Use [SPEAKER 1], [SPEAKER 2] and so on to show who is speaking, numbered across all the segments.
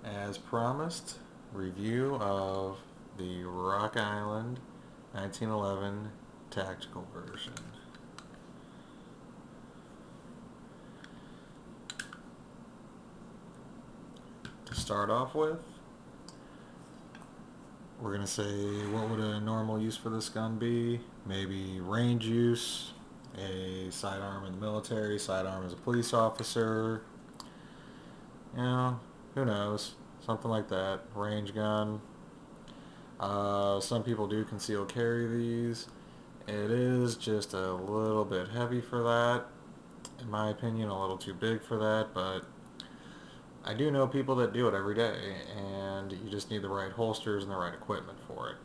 [SPEAKER 1] As promised, review of the Rock Island 1911 tactical version. To start off with, we're going to say what would a normal use for this gun be? Maybe range use, a sidearm in the military, sidearm as a police officer, you know, who knows, something like that. Range gun. Some people do conceal carry these. It is just a little bit heavy for that. In my opinion, a little too big for that, but I do know people that do it every day, and you just need the right holsters and the right equipment for it.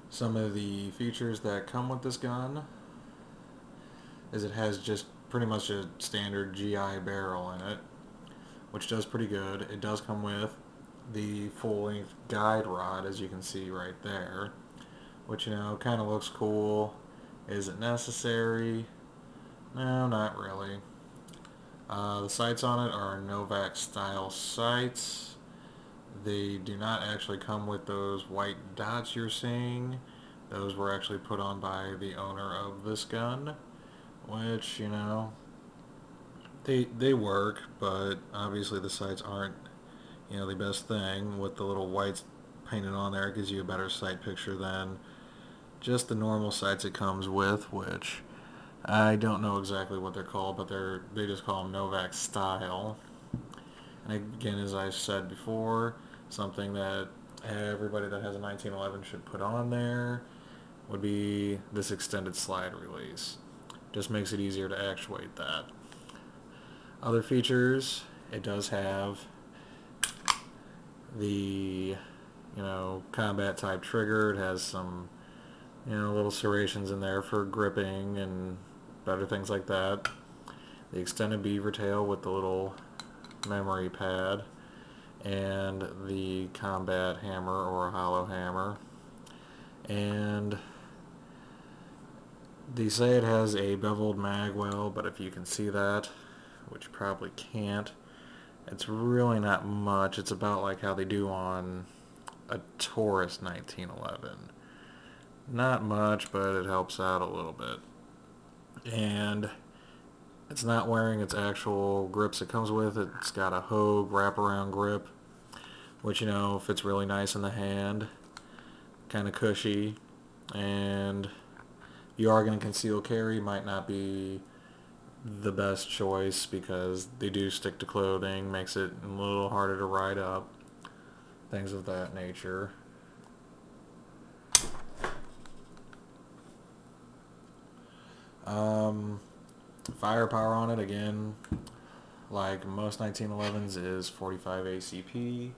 [SPEAKER 1] Some of the features that come with this gun is it has just pretty much a standard GI barrel in it, which does pretty good. It does come with the full-length guide rod, as you can see right there, which, kind of looks cool. Is it necessary? No, not really. The sights on it are Novak style sights. They do not actually come with those white dots you're seeing. Those were actually put on by the owner of this gun, which, they work, but obviously the sights aren't, the best thing. With the little whites painted on there, it gives you a better sight picture than just the normal sights it comes with, which I don't know exactly what they're called, but they just call them Novak style. And again, as I said before, something that everybody that has a 1911 should put on there would be this extended slide release. Just makes it easier to actuate that. Other features, it does have the, combat type trigger. It has some, little serrations in there for gripping and better things like that. The extended beaver tail with the little memory pad, and the combat hammer or a hollow hammer. And they say it has a beveled mag well, but if you can see that, which you probably can't, it's really not much. It's about like how they do on a Taurus 1911. Not much, but it helps out a little bit. And it's not wearing its actual grips it comes with. It's got a Hogue wraparound grip, which, fits really nice in the hand. Kind of cushy. And you are going to conceal carry, might not be the best choice because they do stick to clothing, makes it a little harder to ride up, things of that nature. Firepower on it, again, like most 1911s, is 45 ACP.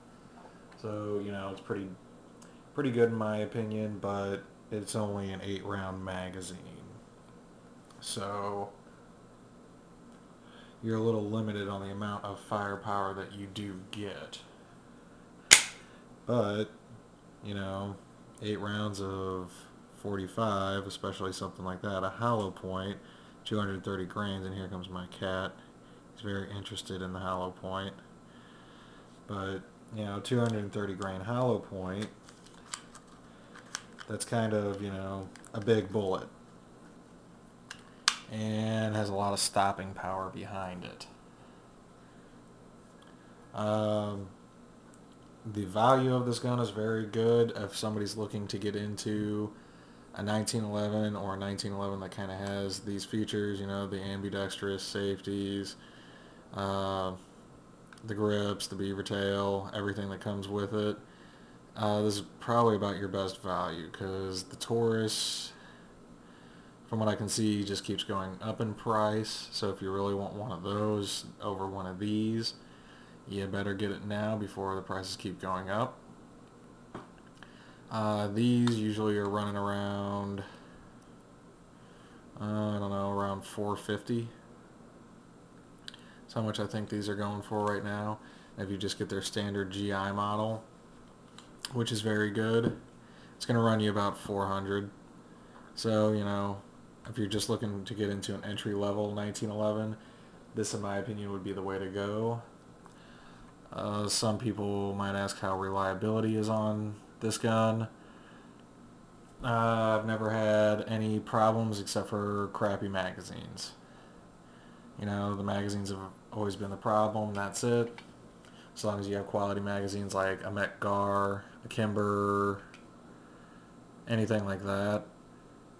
[SPEAKER 1] So, it's pretty good in my opinion, but it's only an 8-round magazine. So you're a little limited on the amount of firepower that you do get. But, 8 rounds of 45, especially something like that, a hollow point, 230 grains, and here comes my cat. He's very interested in the hollow point. But, 230 grain hollow point, that's kind of, a big bullet. And has a lot of stopping power behind it. The value of this gun is very good if somebody's looking to get into a 1911 or a 1911 that kind of has these features, the ambidextrous safeties, the grips, the beaver tail, everything that comes with it. This is probably about your best value because the Taurus, from what I can see, just keeps going up in price. So if you really want one of those over one of these, you better get it now before the prices keep going up. These usually are running around, around $450. That's how much I think these are going for right now. If you just get their standard GI model, which is very good, it's going to run you about $400. So, if you're just looking to get into an entry-level 1911, this, in my opinion, would be the way to go. Some people might ask how reliability is on this gun. I've never had any problems except for crappy magazines. You know, the magazines have always been the problem. That's it. As long as you have quality magazines like a Metgar, a Kimber, anything like that,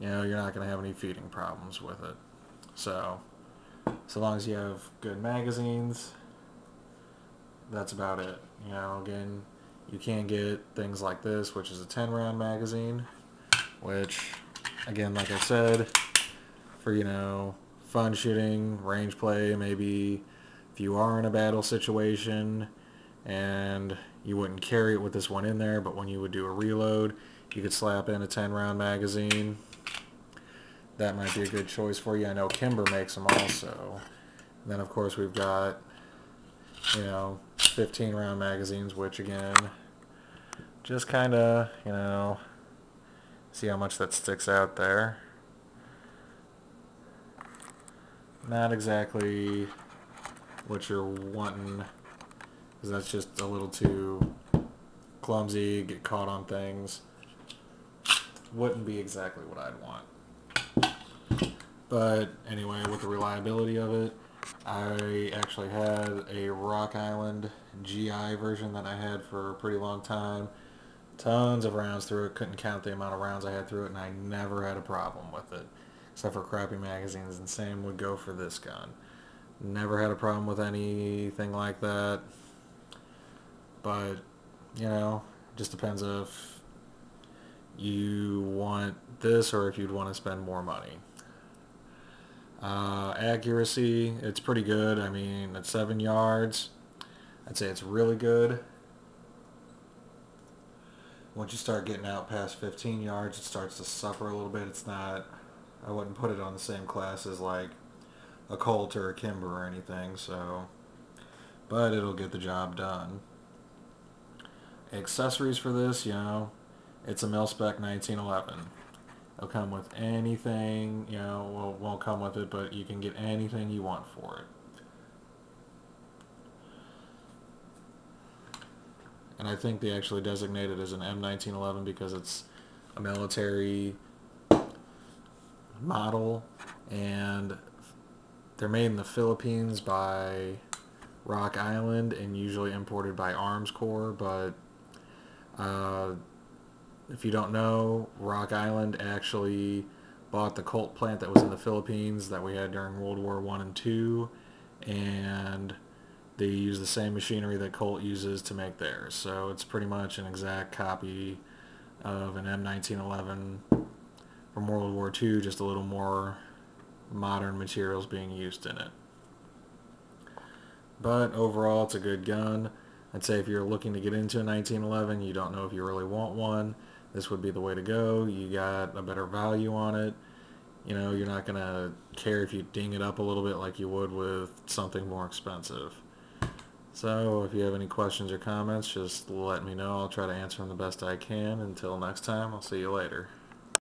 [SPEAKER 1] you know, you're not going to have any feeding problems with it. So long as you have good magazines, that's about it. You know, again, you can get things like this, which is a 10 round magazine, which, again, like I said, for, you know, fun shooting, range play, maybe if you are in a battle situation and you wouldn't carry it with this one in there, but when you would do a reload, you could slap in a 10 round magazine. That might be a good choice for you. I know Kimber makes them also. And then, of course, we've got, you know, 15 round magazines, which, again, just kind of, you know, see how much that sticks out there. Not exactly what you're wanting, because that's just a little too clumsy, get caught on things. Wouldn't be exactly what I'd want. But anyway, with the reliability of it, I actually had a Rock Island GI version that I had for a pretty long time. Tons of rounds through it. Couldn't count the amount of rounds I had through it, and I never had a problem with it, except for crappy magazines. And same would go for this gun. Never had a problem with anything like that. But, you know, just depends if you want this or if you'd want to spend more money. Accuracy, it's pretty good. I mean, at 7 yards, I'd say it's really good. Once you start getting out past 15 yards, it starts to suffer a little bit. It's not, I wouldn't put it on the same class as like a Colt or a Kimber or anything, so, but it'll get the job done. Accessories for this, you know, it's a mil-spec 1911. It'll come with anything, you know, well, it won't come with it, but you can get anything you want for it. And I think they actually designate it as an M1911 because it's a military model, and they're made in the Philippines by Rock Island and usually imported by Arms Corps, but if you don't know, Rock Island actually bought the Colt plant that was in the Philippines that we had during World War I and II, and they use the same machinery that Colt uses to make theirs. So it's pretty much an exact copy of an M1911 from World War II, just a little more modern materials being used in it. But overall, it's a good gun. I'd say if you're looking to get into a 1911, you don't know if you really want one, this would be the way to go. You got a better value on it. You know, you're not going to care if you ding it up a little bit like you would with something more expensive. So if you have any questions or comments, just let me know. I'll try to answer them the best I can. Until next time, I'll see you later.